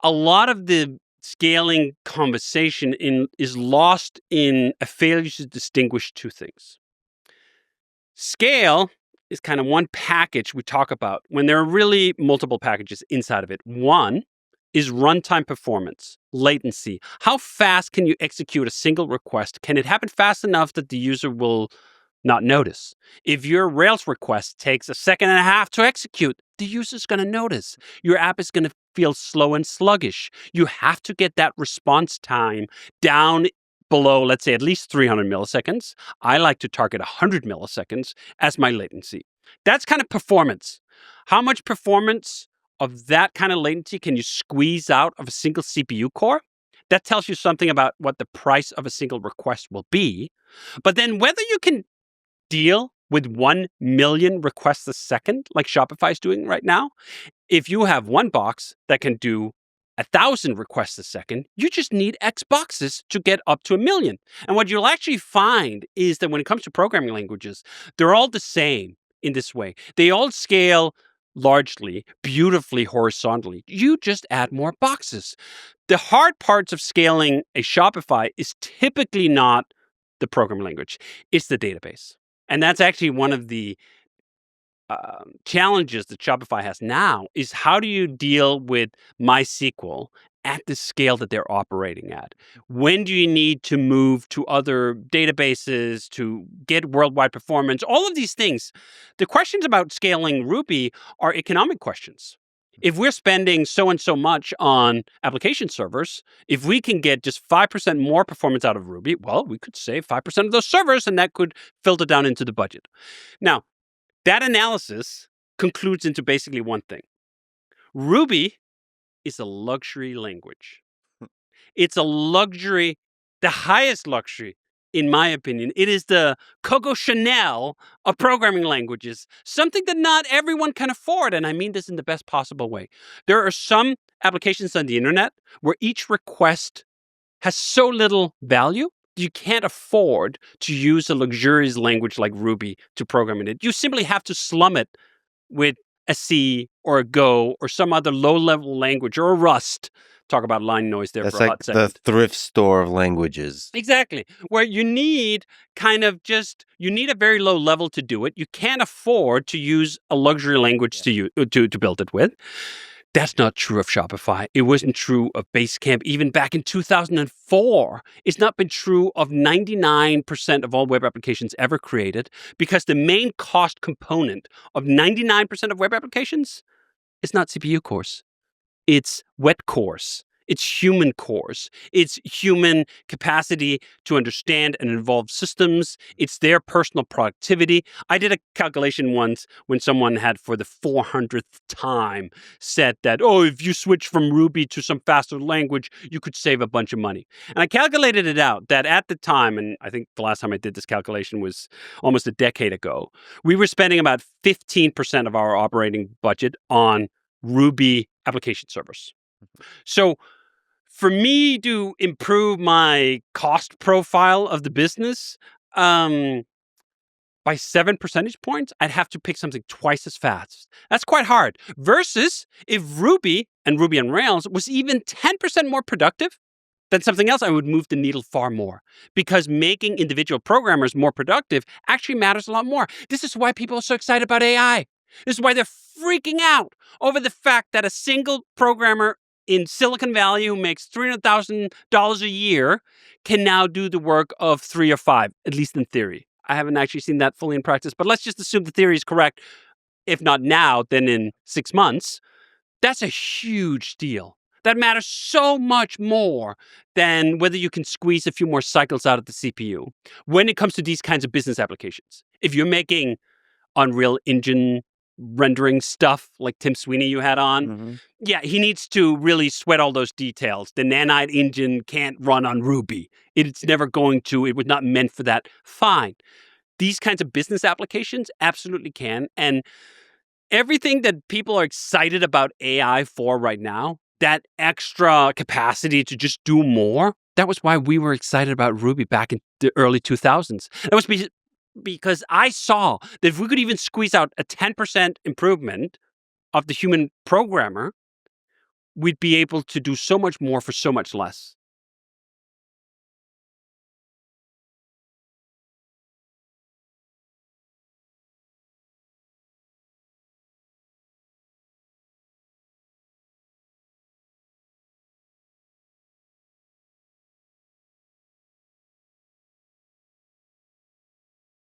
a lot of the scaling conversation is lost in a failure to distinguish two things. Scale is kind of one package we talk about when there are really multiple packages inside of it. One is runtime performance, latency. How fast can you execute a single request? Can it happen fast enough that the user will not notice? If your Rails request takes a second and a half to execute, the user's going to notice. Your app is going to feel slow and sluggish. You have to get that response time down below, let's say, at least 300 milliseconds. I like to target 100 milliseconds as my latency. That's kind of performance. How much performance of that kind of latency can you squeeze out of a single CPU core? That tells you something about what the price of a single request will be. But then whether you can deal with 1 million requests a second, like Shopify is doing right now, if you have one box that can do 1,000 requests a second, you just need X boxes to get up to 1 million. And what you'll actually find is that when it comes to programming languages, they're all the same in this way. They all scale largely, beautifully horizontally. You just add more boxes. The hard parts of scaling a Shopify is typically not the programming language. It's the database. And that's actually one of the challenges that Shopify has now is how do you deal with MySQL at the scale that they're operating at? When do you need to move to other databases to get worldwide performance? All of these things. The questions about scaling Ruby are economic questions. If we're spending so and so much on application servers, if we can get just 5% more performance out of Ruby, well, we could save 5% of those servers, and that could filter down into the budget. Now, that analysis concludes into basically one thing. Ruby is a luxury language. It's a luxury, the highest luxury, in my opinion. It is the Coco Chanel of programming languages, something that not everyone can afford. And I mean this in the best possible way. There are some applications on the internet where each request has so little value, you can't afford to use a luxurious language like Ruby to program in it. You simply have to slum it with a C or a Go or some other low-level language or a Rust. Talk about line noise there for a hot second. That's like the thrift store of languages. Exactly. Where you need you need a very low level to do it. You can't afford to use a luxury language to build it with. That's not true of Shopify. It wasn't true of Basecamp even back in 2004. It's not been true of 99% of all web applications ever created because the main cost component of 99% of web applications is not CPU cores. It's wet cores. It's human cores. It's human capacity to understand and involve systems. It's their personal productivity. I did a calculation once when someone had, for the 400th time, said that, if you switch from Ruby to some faster language, you could save a bunch of money. And I calculated it out that at the time, and I think the last time I did this calculation was almost a decade ago, we were spending about 15% of our operating budget on Ruby application servers. So for me to improve my cost profile of the business by 7 percentage points, I'd have to pick something twice as fast. That's quite hard. Versus if Ruby on Rails was even 10% more productive than something else, I would move the needle far more. Because making individual programmers more productive actually matters a lot more. This is why people are so excited about AI. This is why they're freaking out over the fact that a single programmer in Silicon Valley who makes $300,000 a year can now do the work of 3 or 5, at least in theory. I haven't actually seen that fully in practice, but let's just assume the theory is correct. If not now, then in 6 months. That's a huge deal. That matters so much more than whether you can squeeze a few more cycles out of the CPU when it comes to these kinds of business applications. If you're making Unreal Engine rendering stuff like Tim Sweeney you had on, he needs to really sweat all those details. The Nanite engine can't run on Ruby. It's never going to. It was not meant for that. Fine. These kinds of business applications absolutely can. And everything that people are excited about AI for right now, that extra capacity to just do more, that was why we were excited about Ruby back in the early 2000s. That was because I saw that if we could even squeeze out a 10% improvement of the human programmer, we'd be able to do so much more for so much less.